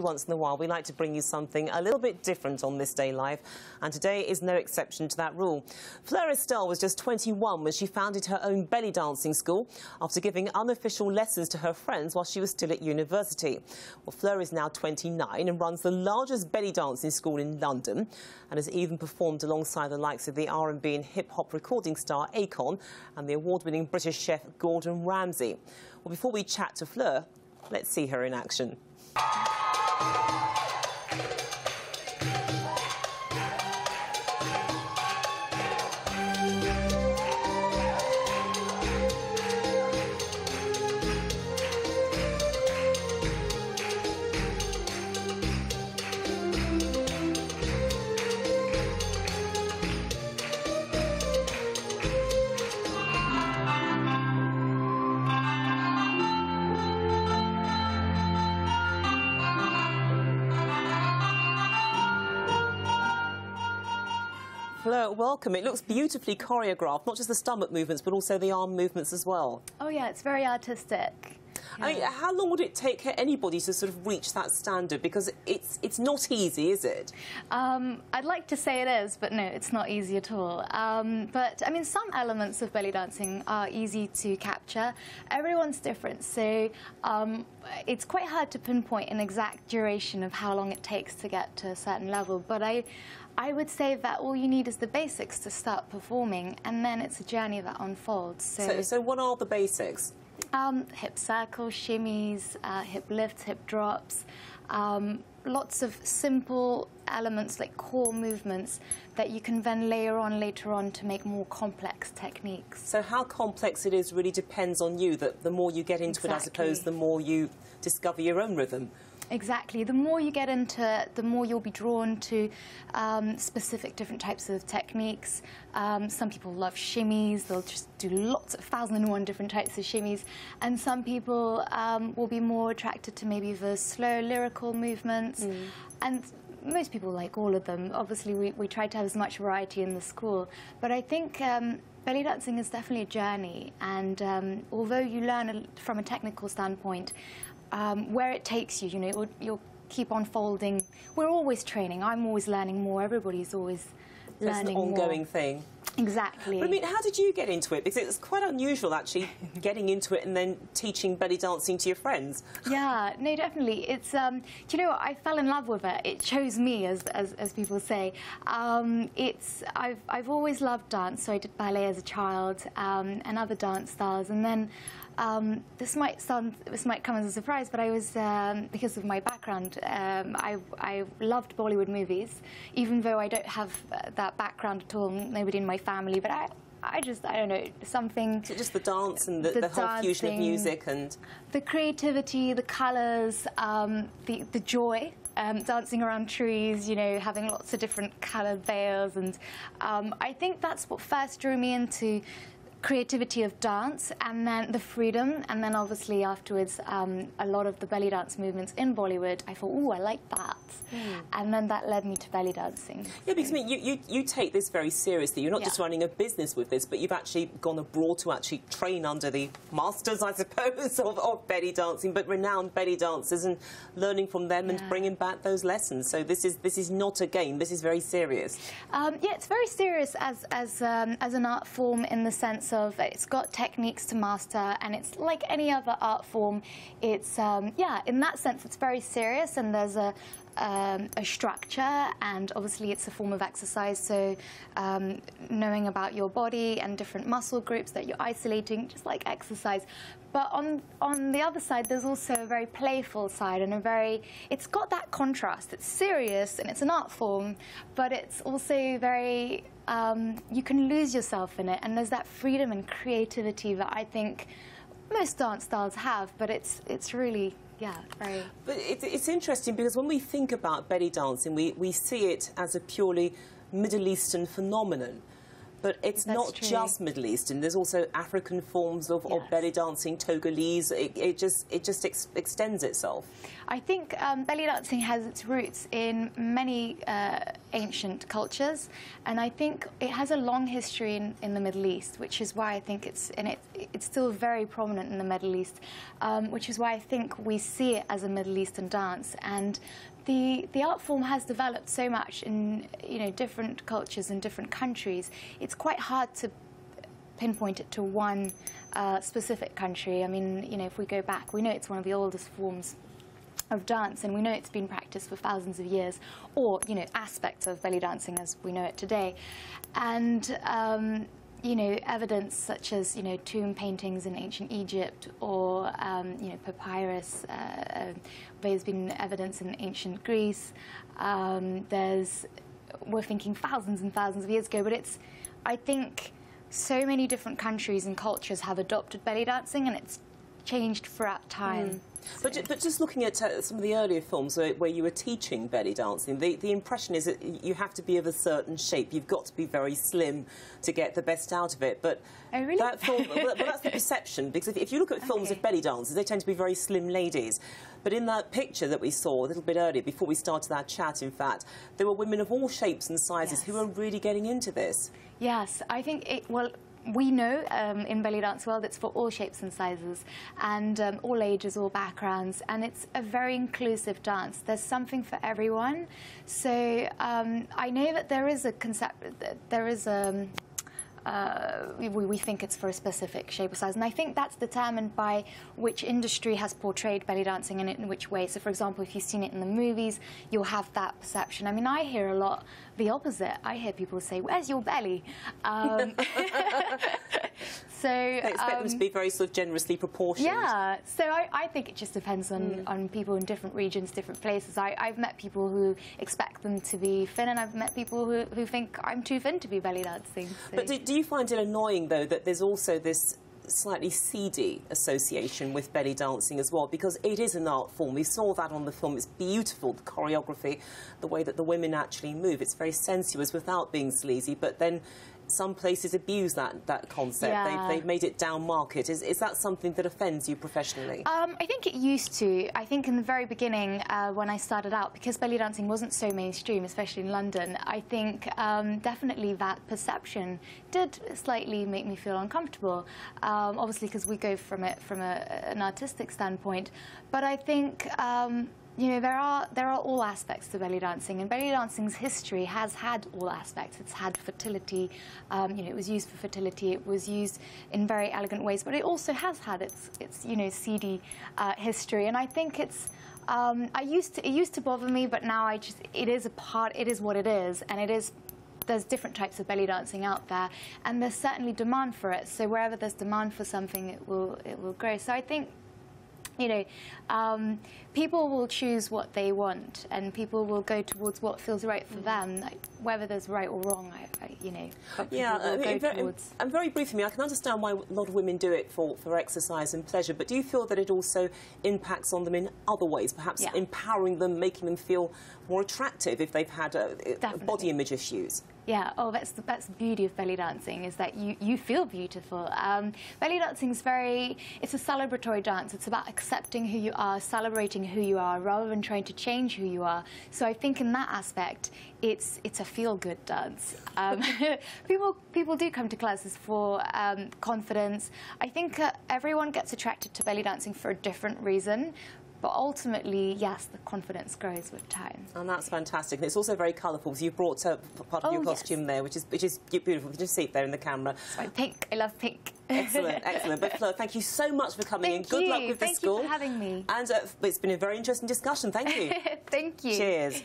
once in a while we like to bring you something a little bit different on This Day Live, and today is no exception to that rule. Fleur Estelle was just 21 when she founded her own belly dancing school after giving unofficial lessons to her friends while she was still at university. Well, Fleur is now 29 and runs the largest belly dancing school in London, and has even performed alongside the likes of the R&B and hip-hop recording star Akon and the award-winning British chef Gordon Ramsay. Well, before we chat to Fleur, let's see her in action. Fleur, welcome. It looks beautifully choreographed, not just the stomach movements, but also the arm movements as well. Oh, yeah, it's very artistic. Yeah. I mean, how long would it take anybody to sort of reach that standard? Because it's not easy, is it? I'd like to say it is, but no, it's not easy at all. But, I mean, some elements of belly dancing are easy to capture. Everyone's different, so it's quite hard to pinpoint an exact duration of how long it takes to get to a certain level. But I would say that all you need is the basics to start performing, and then it's a journey that unfolds. So what are the basics? Hip circles, shimmies, hip lifts, hip drops, lots of simple elements like core movements that you can then layer on later on to make more complex techniques. So how complex it is really depends on you, that the more you get into it, I suppose, the more you discover your own rhythm. Exactly. The more you get into it, the more you'll be drawn to specific different types of techniques. Some people love shimmies. They'll just do lots of 1,001 different types of shimmies. And some people will be more attracted to maybe the slow lyrical movements. And most people like all of them. Obviously, we try to have as much variety in the school. But I think belly dancing is definitely a journey. And although you learn from a technical standpoint, where it takes you, you know, you'll keep unfolding. We're always training. I'm always learning more. Everybody's always learning more. It's an ongoing thing. Exactly. But I mean, how did you get into it? Because it's quite unusual, actually, getting into it and then teaching belly dancing to your friends. Yeah, no, definitely. It's, you know, I fell in love with it. It chose me, as people say. I've always loved dance, so I did ballet as a child and other dance styles, and then this might come as a surprise, but I was, because of my background, I loved Bollywood movies, even though I don't have that background at all, nobody in my family, but I don't know, something... So just the dance and the whole fusion of music and... The creativity, the colours, the joy. Dancing around trees, you know, having lots of different coloured veils, and I think that's what first drew me into creativity of dance, and then the freedom, and then obviously afterwards a lot of the belly dance movements in Bollywood. I thought, oh, I like that, and then that led me to belly dancing. Yeah, because I mean, you take this very seriously. You're not just running a business with this, but you've actually gone abroad to actually train under the masters, I suppose, of belly dancing, but renowned belly dancers, and learning from them and bringing back those lessons. So this is not a game. This is very serious. Yeah, it's very serious as an art form, in the sense of it's got techniques to master, and it's like any other art form. It's yeah, in that sense it's very serious, and there's a structure, and obviously it's a form of exercise, so knowing about your body and different muscle groups that you're isolating, just like exercise. But on the other side, there's also a very playful side, and it's got that contrast. It's serious and it's an art form, but it's also very, you can lose yourself in it, and there's that freedom and creativity that I think most dance styles have, but it's really, yeah, very... But it's interesting, because when we think about belly dancing, we see it as a purely Middle Eastern phenomenon. But it's not just Middle Eastern. There's also African forms of belly dancing, Togolese. It just extends itself. I think belly dancing has its roots in many ancient cultures, and I think it has a long history in the Middle East, which is why I think it's still very prominent in the Middle East, which is why I think we see it as a Middle Eastern dance. And the art form has developed so much in different cultures and different countries. It's quite hard to pinpoint it to one specific country. I mean, if we go back, we know it's one of the oldest forms of dance, and we know it's been practiced for thousands of years, or aspects of belly dancing as we know it today. And evidence such as tomb paintings in ancient Egypt, or papyrus. There's been evidence in ancient Greece. We're thinking thousands and thousands of years ago, but I think so many different countries and cultures have adopted belly dancing, and it's changed throughout time. But just looking at some of the earlier films where you were teaching belly dancing, the impression is that you have to be of a certain shape. You've got to be very slim to get the best out of it. But really? That film, well, that's the perception, because if you look at films of belly dancers, they tend to be very slim ladies. But in that picture that we saw a little bit earlier, before we started our chat, in fact, there were women of all shapes and sizes who are really getting into this. Yes, I think we know in belly dance world it's for all shapes and sizes, and all ages, all backgrounds, and it's a very inclusive dance. There's something for everyone. So I know that there is a concept, there is we think it's for a specific shape or size, and I think that's determined by which industry has portrayed belly dancing and in which way. So, for example, if you've seen it in the movies, you'll have that perception. I mean, I hear a lot the opposite. I hear people say, "Where's your belly?" So I expect them to be very sort of generously proportioned. Yeah. So I think it just depends on people in different regions, different places. I've met people who expect them to be thin, and I've met people who think I'm too thin to be belly dancing. So. But do you find it annoying, though, that there's also this slightly seedy association with belly dancing as well, because it is an art form? We saw that on the film. It's beautiful, the choreography, the way that the women actually move. It's very sensuous without being sleazy, but then some places abuse that concept. Yeah. They've made it down market. Is that something that offends you professionally? I think it used to. I think in the very beginning, when I started out, because belly dancing wasn't so mainstream, especially in London, I think definitely that perception did slightly make me feel uncomfortable. Obviously, because we go from it from an artistic standpoint, but I think. There are all aspects to belly dancing, and belly dancing's history has had all aspects. It's had fertility, it was used for fertility, it was used in very elegant ways, but it also has had its seedy history, and I think it's. It used to bother me, but now it is what it is, and there's different types of belly dancing out there, and there's certainly demand for it. So wherever there's demand for something, it will grow. So I think. People will choose what they want, and people will go towards what feels right for them. Like, whether there's right or wrong, and very briefly, I can understand why a lot of women do it for exercise and pleasure, but do you feel that it also impacts on them in other ways, perhaps empowering them, making them feel more attractive if they've had body image issues? Yeah, that's the beauty of belly dancing, is that you feel beautiful. Belly dancing is it's a celebratory dance. It's about accepting who you are, celebrating who you are, rather than trying to change who you are. So I think in that aspect, it's a feel-good dance. People do come to classes for confidence. I think everyone gets attracted to belly dancing for a different reason. But ultimately, yes, the confidence grows with time. And that's fantastic. And it's also very colourful, because you've brought part of your costume there, which is beautiful. Just see it there in the camera. It's my pink. I love pink. Excellent, excellent. But Fleur, thank you so much for coming in. Good luck with the school. Thank you for having me. And it's been a very interesting discussion. Thank you. Thank you. Cheers.